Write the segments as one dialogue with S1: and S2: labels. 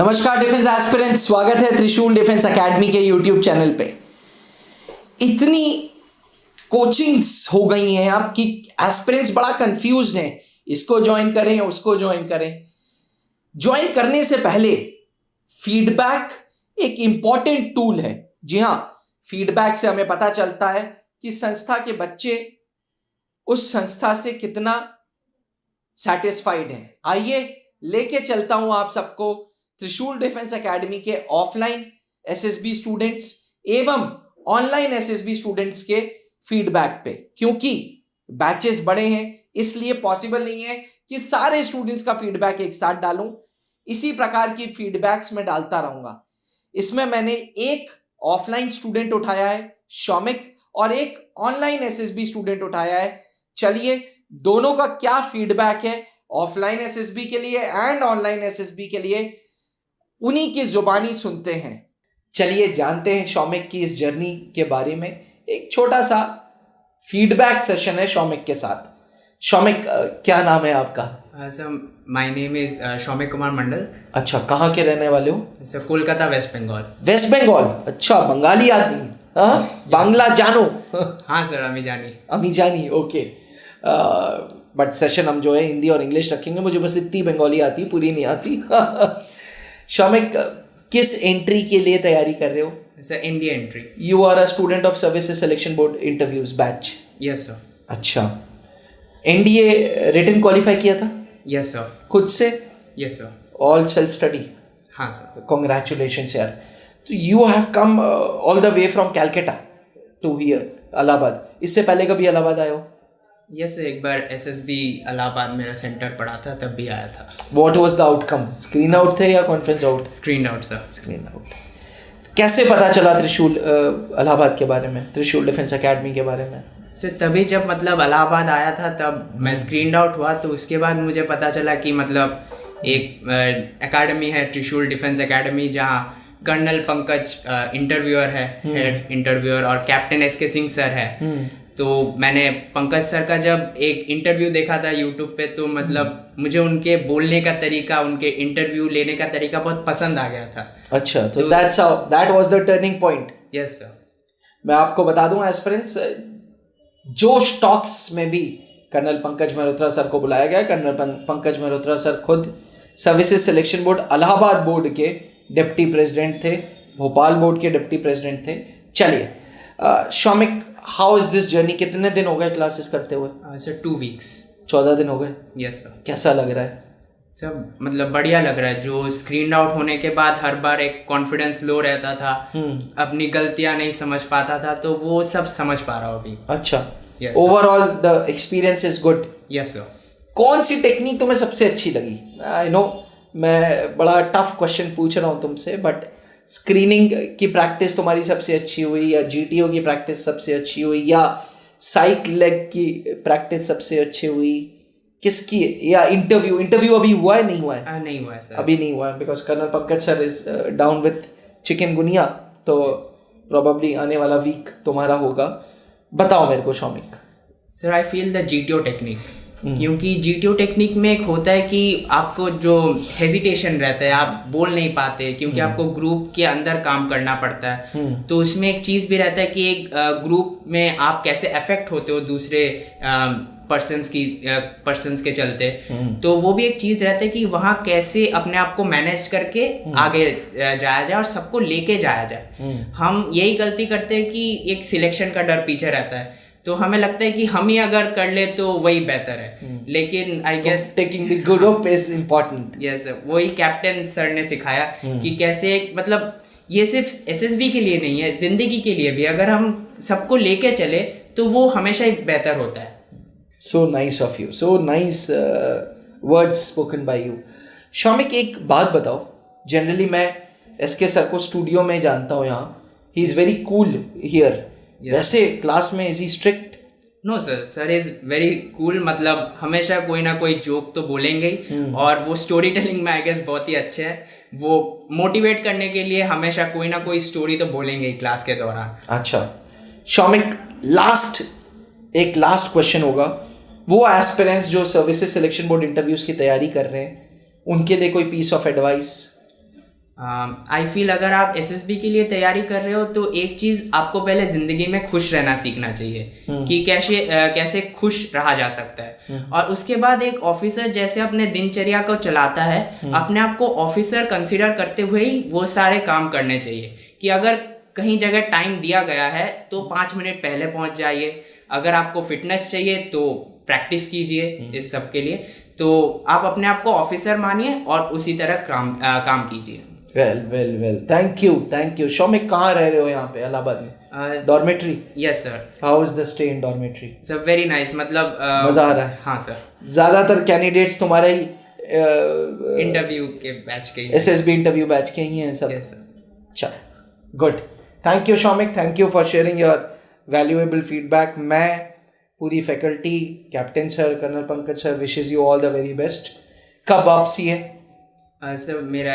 S1: नमस्कार defence aspirants, स्वागत है त्रिशूल डिफेंस एकेडमी के यूट्यूब चैनल पे। इतनी कोचिंग्स हो गई हैं अब कि एस्पिरेंट्स बड़ा कंफ्यूज हैं, इसको ज्वाइन करें उसको ज्वाइन करें। ज्वाइन करने से पहले फीडबैक एक इंपॉर्टेंट टूल है। जी हाँ, फीडबैक से हमें पता चलता है कि संस्था के बच्चे उस संस्था से कितना सेटिस्फाइड हैं। आइए लेके चलता हूं आप सबको त्रिशूल डिफेंस एकेडमी के ऑफलाइन एसएसबी स्टूडेंट्स एवं ऑनलाइन एसएसबी स्टूडेंट्स के फीडबैक पे, क्योंकि बैचेस बड़े हैं इसलिए पॉसिबल नहीं है कि सारे स्टूडेंट्स का फीडबैक एक साथ डालूं। इसी प्रकार की फीडबैक्स में डालता रहूंगा। इसमें मैंने एक ऑफलाइन स्टूडेंट उठाया है शौमिक, और एक ऑनलाइन एसएसबी स्टूडेंट उठाया है। चलिए दोनों का क्या फीडबैक है ऑफलाइन एसएसबी के लिए एंड ऑनलाइन एसएसबी के लिए, उन्हीं की जुबानी सुनते हैं। चलिए जानते हैं शौमिक की इस जर्नी के बारे में। एक छोटा सा फीडबैक सेशन है शौमिक के साथ। शौमिक, क्या नाम है आपका?
S2: Sir, my name is Shoumik Kumar Mandal.
S1: अच्छा, कहाँ के रहने वाले हो?
S2: Sir, Kolkata, West Bengal.
S1: West Bengal, अच्छा, बंगाली आदमी। हाँ, बांग्ला जानो?
S2: हाँ सर, अमी
S1: जानी, ओके। बट सेशन हम जो है हिंदी और इंग्लिश रखेंगे। मुझे बस इतनी बंगाली आती, पूरी नहीं आती। शौमिक, किस एंट्री के लिए तैयारी कर रहे हो?
S2: Sir, India entry.
S1: You are a student of Services Selection Board interviews batch?
S2: Yes sir.
S1: अच्छा, एनडीए रिटन क्वालिफाई किया था?
S2: Yes sir.
S1: खुद से?
S2: Yes sir.
S1: All self study?
S2: हाँ सर।
S1: कॉन्ग्रेचुलेशंस यार। तो you have come all the way from Calcutta to here Allahabad. इससे पहले कभी इलाहाबाद आए हो?
S2: यस सर, एक बार एसएसबी इलाहाबाद मेरा सेंटर पड़ा था, तब भी आया था।
S1: What was the outcome? Screen out थे या conference out?
S2: Screen out sir.
S1: Screen out. कैसे पता चला त्रिशूल इलाहाबाद के बारे में, त्रिशूल डिफेंस एकेडमी के बारे में?
S2: सर, तभी जब इलाहाबाद आया था तब मैं स्क्रीन आउट हुआ, तो उसके बाद मुझे पता चला कि एक एकेडमी है त्रिशूल डिफेंस एकेडमी, जहाँ कर्नल पंकज इंटरव्यूअर है, हेड इंटरव्यूअर, और कैप्टन एसके सिंह सर है। तो मैंने पंकज सर का जब एक इंटरव्यू देखा था यूट्यूब पे, तो मुझे उनके बोलने का तरीका, उनके इंटरव्यू लेने का तरीका बहुत पसंद आ गया था।
S1: अच्छा, तो that was the turning point.
S2: Yes sir.
S1: मैं आपको बता दूं एस्पिरेंट्स, जोश टॉक्स में भी कर्नल पंकज मल्होत्रा सर को बुलाया गया। कर्नल पंकज मल्होत्रा सर खुद services Selection board Allahabad board के डिप्टी प्रेसिडेंट थे, भोपाल बोर्ड के डिप्टी प्रेसिडेंट थे। चलिए Shoumik, how is this journey? कितने दिन हो गए क्लासेस करते हुए?
S2: Sir, 2 weeks.
S1: 14 दिन हो गए?
S2: Yes sir.
S1: कैसा लग रहा है?
S2: सब बढ़िया लग रहा है। जो स्क्रीन आउट होने के बाद हर बार एक कॉन्फिडेंस लो रहता था, अपनी गलतियां नहीं समझ पाता था, तो वो सब समझ पा रहा हूँ अभी।
S1: अच्छा, overall the experience is good?
S2: Yes sir.
S1: कौन सी टेक्निक तुम्हें सबसे अच्छी लगी? आई नो मैं बड़ा टफ क्वेश्चन पूछ रहा हूँ तुमसे, बट स्क्रीनिंग की प्रैक्टिस तुम्हारी सबसे अच्छी हुई, या जीटीओ की प्रैक्टिस सबसे अच्छी हुई, या साइक लेग की प्रैक्टिस सबसे अच्छी हुई? किसकी? या इंटरव्यू अभी हुआ है, नहीं हुआ है?
S2: नहीं हुआ है सर।
S1: अभी नहीं हुआ है because colonel Pankaj sir is down with chikungunya, तो प्रोबेबली आने वाला वीक तुम्हारा होगा। बताओ मेरे को Shoumik.
S2: Sir, I feel the GTO technique, क्योंकि जीटीओ टेक्निक में एक होता है कि आपको जो हेजिटेशन रहता है, आप बोल नहीं पाते, क्योंकि आपको ग्रुप के अंदर काम करना पड़ता है। तो उसमें एक चीज़ भी रहता है कि एक ग्रुप में आप कैसे अफेक्ट होते हो दूसरे पर्सन्स के चलते। तो वो भी एक चीज़ रहता है कि वहाँ कैसे अपने आप को मैनेज करके आगे जाया जाए और सबको लेके जाया जाए। हम यही गलती करते हैं कि एक सिलेक्शन का डर पीछे रहता है, तो हमें लगता है कि हम ही अगर कर ले तो वही बेहतर है। लेकिन I guess
S1: taking the group is important.
S2: Yes, वही कैप्टन सर ने सिखाया कि कैसे ये सिर्फ एसएसबी के लिए नहीं है, जिंदगी के लिए भी अगर हम सबको लेके चले तो वो हमेशा ही बेहतर होता है।
S1: So nice of you, so nice words spoken by you. Shoumik, एक बात बताओ, जनरली मैं एसके सर को स्टूडियो में जानता हूँ, यहाँ he is very cool here. वैसे क्लास में is he strict?
S2: No sir is very cool. हमेशा कोई ना कोई जोक तो बोलेंगे ही, और वो स्टोरी टेलिंग में आई गेस बहुत ही अच्छे हैं। वो मोटिवेट करने के लिए हमेशा कोई ना कोई स्टोरी तो बोलेंगे ही क्लास के दौरान।
S1: अच्छा शौमिक, एक लास्ट क्वेश्चन होगा। वो एस्पिरेंट्स जो सर्विसेज सिलेक्शन बोर्ड इंटरव्यूज की तैयारी कर रहे हैं, उनके लिए कोई piece of advice?
S2: I feel अगर आप एसएसबी के लिए तैयारी कर रहे हो तो एक चीज़ आपको पहले ज़िंदगी में खुश रहना सीखना चाहिए कि कैसे खुश रहा जा सकता है। और उसके बाद एक ऑफिसर जैसे अपने दिनचर्या को चलाता है, अपने आप को ऑफिसर कंसीडर करते हुए ही वो सारे काम करने चाहिए कि अगर कहीं जगह टाइम दिया गया है तो 5 मिनट पहले पहुंच जाइए। अगर आपको फिटनेस चाहिए तो प्रैक्टिस कीजिए इस सब के लिए। तो आप अपने आप को ऑफिसर मानिए और उसी तरह काम कीजिए।
S1: Well thank you. शौमिक, कहाँ रह रहे हो यहाँ पे इलाहाबाद में? Dormitory?
S2: Yes sir.
S1: How is the stay in dormitory?
S2: Sir very nice, मतलब
S1: मजा आ रहा है?
S2: हाँ सर।
S1: ज्यादातर कैंडिडेट्स तुम्हारे ही
S2: इंटरव्यू के बैच के
S1: एसएसबी इंटरव्यू बैच के ही हैं सब?
S2: Yes sir.
S1: चलो, good. Thank you Shoumik, thank you for sharing your valuable feedback. मैं, पूरी faculty, captain sir, colonel Pankaj sir wishes you all the very best. कब वापसी है?
S2: सर मेरा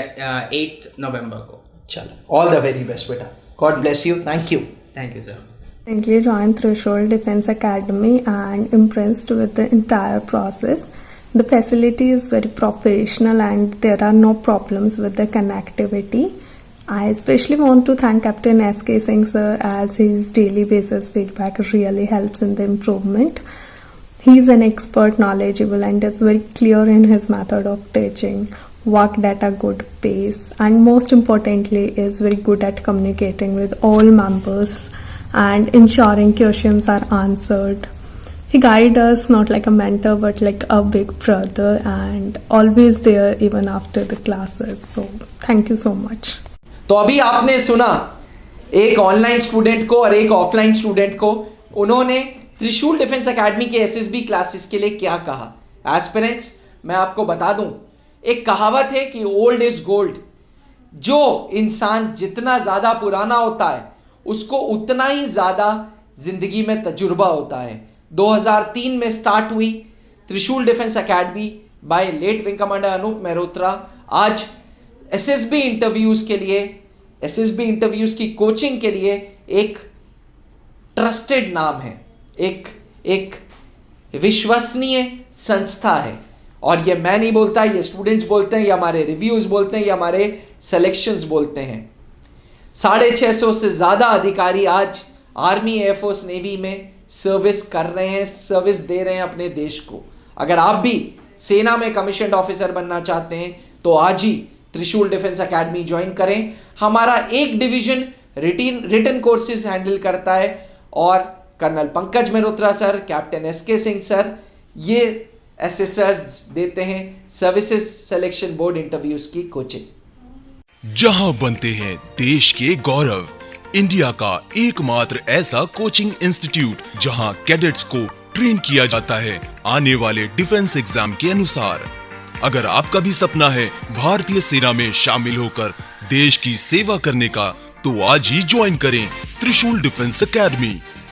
S2: 8 नवंबर को।
S1: चलो, ऑल द वेरी बेस्ट बेटा। God bless you. Thank you.
S2: Thank you sir.
S3: Recently joined Threshold Defense Academy and impressed with the entire process. The facility is very professional and there are no problems with the connectivity. I especially want to thank Captain S.K. Singh sir as his daily basis feedback really helps in the improvement. He is an expert, knowledgeable and is very clear in his method of teaching. Worked at a good pace and most importantly is very good at communicating with all members and ensuring questions are answered. He guides us not like a mentor but like a big brother and always there even after the classes. So thank you so much.
S1: तो अभी आपने सुना एक online student को और एक offline student को, उन्होंने त्रिशूल डिफेंस एकेडमी के एसएसबी क्लासेस के लिए क्या कहा। एस्पिरेंट्स, मैं आपको बता दूं, एक कहावत है कि ओल्ड इज गोल्ड। जो इंसान जितना ज़्यादा पुराना होता है उसको उतना ही ज़्यादा ज़िंदगी में तजुर्बा होता है। 2003 में स्टार्ट हुई Trishul Defence Academy by late Wing Commander Anup Mehrotra. आज एसएसबी इंटरव्यूज़ के लिए, एसएसबी इंटरव्यूज़ की कोचिंग के लिए एक ट्रस्टेड नाम है, एक विश्वसनीय संस्था है। और ये मैं नहीं बोलता, ये स्टूडेंट्स बोलते हैं, ये हमारे रिव्यूज़ बोलते हैं, ये हमारे सेलेक्शंस बोलते हैं। 650 से ज़्यादा अधिकारी आज आर्मी, एयरफोर्स, नेवी में सर्विस कर रहे हैं, सर्विस दे रहे हैं अपने देश को। अगर आप भी सेना में कमीशन्ड ऑफिसर बनना चाहते हैं तो आज ही त्रिशूल डिफेंस एकेडमी ज्वाइन करें। हमारा एक डिवीजन रिटन कोर्सेज हैंडल करता है और colonel Pankaj Mehrotra sir, captain SK Singh sir ये एसएसएस देते हैं सर्विसेज सिलेक्शन बोर्ड इंटरव्यूज की कोचिंग।
S4: जहां बनते हैं देश के गौरव, इंडिया का एकमात्र ऐसा कोचिंग इंस्टीट्यूट जहां कैडेट्स को ट्रेन किया जाता है आने वाले डिफेंस एग्जाम के अनुसार। अगर आपका भी सपना है भारतीय सेना में शामिल होकर देश की सेवा करने का, तो आज ही ज्वाइन करें त्रिशूल डिफेंस एकेडमी।